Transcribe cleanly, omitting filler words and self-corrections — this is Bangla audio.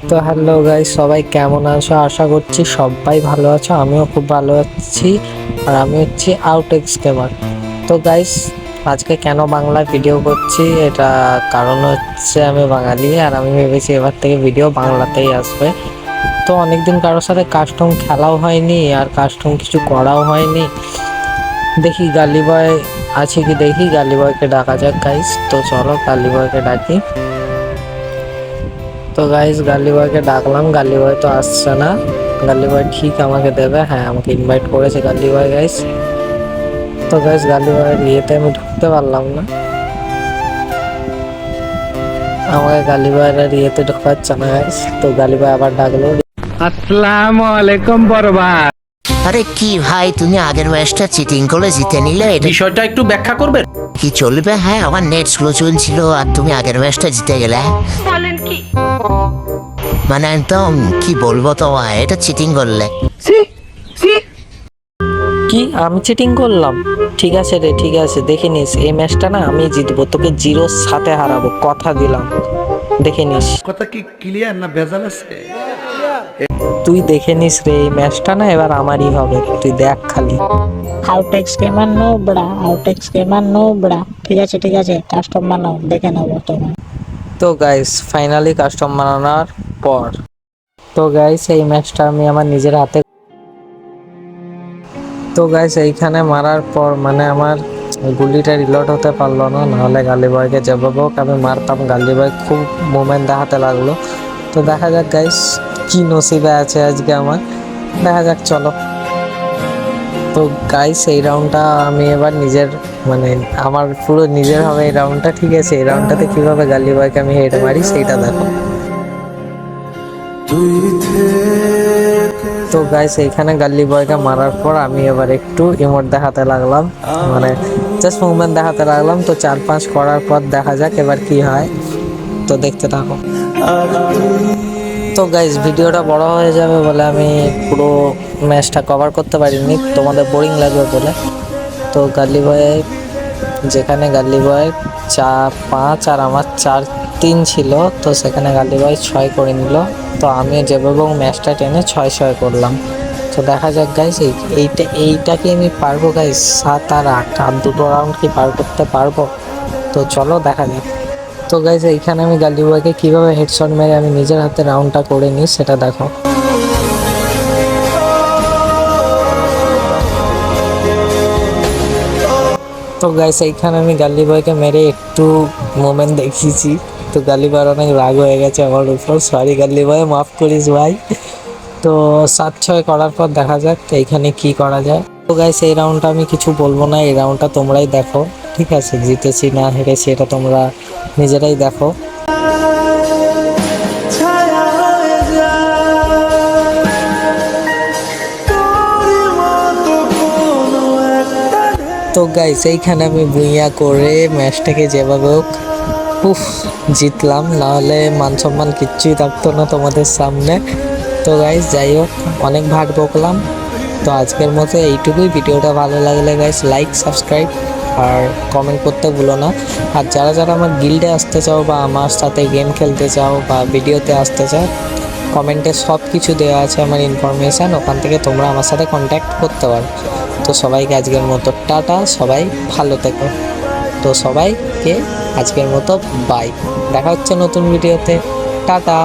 তো হ্যালো গাইস, সবাই কেমন আছো? আশা করছি সবাই ভালো আছো। আমিও খুব ভালো আছি। আর আমি হচ্ছি আউটেক্স গেমার। তো গাইস, আজকে কেন বাংলায় ভিডিও করছি, এটা কারণ হচ্ছে আমি বাঙালি আর আমি ভেবেছি এবার থেকে ভিডিও বাংলাতেই আসবে। তো অনেকদিন কারোর সাথে কাস্টম খেলাও হয়নি আর কাস্টম কিছু করাও হয়নি। দেখি গালি বয় আছে কি, দেখি গালি বয়কে ডাকা যাক গাইস। তো চলো গালি বয়কে ডাকি। তো গাইস, গালি বয়কে ডাকলাম, গালি বয় তো আসছে না। গালি বয় ঠিক আমাকে দেবে, হ্যাঁ আমাকে ইনভাইট করেছে গালি বয় গাইস। তো গাইস, গালি বয়ের ইয়েতে আমি ঢুকতে পারলাম না, আমাকে গালি বয়ের আর ইয়েতে ঢোকাচ্ছে না গাইস। তো গালি বয় আবার ডাকলো। আসসালামু আলাইকুম বরবাদ। আরে কি ভাই, তুমি আগের ম্যাচটা চিটিং করে জিতে নিলে, এটা বিষয়টা একটু ব্যাখ্যা করবেন? কি চলবে? হ্যাঁ, আমার নেট স্লো চলছিল আর তুমি আগের ম্যাচটা জিতে গেলে। বলেন কি? মানে একদম কি বলবো তোমায়, এটা চিটিং করলে। কি আমি চিটিং করলাম? ঠিক আছে রে, ঠিক আছে, দেখে নিস এই ম্যাচটা না আমি জিতবো, তোকে 0-7 হারাবো, কথা দিলাম। দেখে নিস, কথা কি ক্লিয়ার না ভেজাল আছে? তুই দেখে নিস রে, এই ম্যাচটা না এবার আমারই হবে, তুই দেখ খালি। আউটেক্স গেমার নো বড়া, আউটেক্স গেমার নো বড়া। ঠিক আছে ঠিক আছে, কাস্টম বানাও, দেখে নেবো তোমার। তো গাইস, ফাইনালি কাস্টম বানানোর পর, তো গাইস এই ম্যাচটা আমি আমার নিজের হাতে, তো গাইস এইখানে মারার পর মানে আমার গুলিটা রিলোড হতে পারলো না, নাহলে গালি বয়কে যেভাবে হোক আমি মারতাম। গালি বয় খুব মুভমেন্ট দেখাতে লাগলো। তো দেখা যাক গাইস কি নসিবে আছে আজকে আমার, দেখা যাক চলো। তো গাইস এই রাউন্ডটা আমি এবার নিজের মানে আমার পুরো নিজের হবে এই রাউন্ডটা, ঠিক আছে? এই রাউন্ডটাতে কিভাবে গালি বয়কে আমি হেড মারি সেইটা দেখো। তো গাইস এইখানে গালি বয়কে মারার পর আমি এবার একটু ইমোট দেখাতে লাগলাম, মানে জাস্ট মুভমেন্ট দেখাতে লাগলাম। তো 4-5 করার পর দেখা যাক এবার কি হয়, তো দেখতে থাকো। তো গাইস ভিডিওটা বড় হয়ে যাবে বলে আমি পুরো ম্যাচটা কভার করতে পারিনি, তোমাদের বোরিং লাগবে বলে। তো গালি বয় যেখানে গালি বয় 4-5 আর আমার 4-3 ছিল, তো সেখানে গালি বয় 6 করে নিল। তো আমি যেভাবে ম্যাচটা টেনে 6-6 করলাম। তো দেখা যাক গাইস এইটাকে আমি পারবো গাইস, 7 আর 8 আর দুটো রাউন্ড কি পার করতে পারবো? তো চলো দেখা যাক। তো গাইস এইখানে আমি গালি বয়কে কিভাবে হেডশট মেরে আমি নিজের হাতে রাউন্ডটা করে নিই সেটা দেখো। তো গাইস এইখানে আমি গালি বয়কে মেরে একটু মোমেন্ট দেখিয়েছি। তো গালি বয়ের অনেক রাগ হয়ে গেছে আমার উপর, সরি গালি বয়, মাফ করিস ভাই। তো 7-6 করার পর দেখা যাক এইখানে কি করা যায়। তো গাইস এই রাউন্ডটা আমি কিছু বলবো না, এই রাউন্ডটা তোমরাই দেখো, ঠিক আছে? জিতেছি না হেরেছি এটা তোমরা নিজেরাই দেখো। তো গাইস এইখানে আমি বুইয়া করে ম্যাচটাকে যেভাবে হোক জিতলাম, নাহলে মান সম্মান কিচ্ছুই থাকতো না তোমাদের সামনে। তো গাইস যাই হোক, অনেক ভাগ বকলাম। তো আজকের মতো এইটুকুই। ভিডিওটা ভালো লাগলে গাইস লাইক, সাবস্ক্রাইব আর কমেন্ট করতে ভুলো না। আর যারা যারা আমার গিল্ডে আসতে চাও বা আমার সাথে গেম খেলতে চাও বা ভিডিওতে আসতে চাও, কমেন্টে সব কিছু দেওয়া আছে আমার ইনফরমেশান, ওখান থেকে তোমরা আমার সাথে কন্ট্যাক্ট করতে পারো। তো সবাইকে আজকের মতো টাটা, সবাই ভালো থেকো। তো সবাইকে আজকের মতো বাই, দেখা হচ্ছে নতুন ভিডিওতে, টাটা।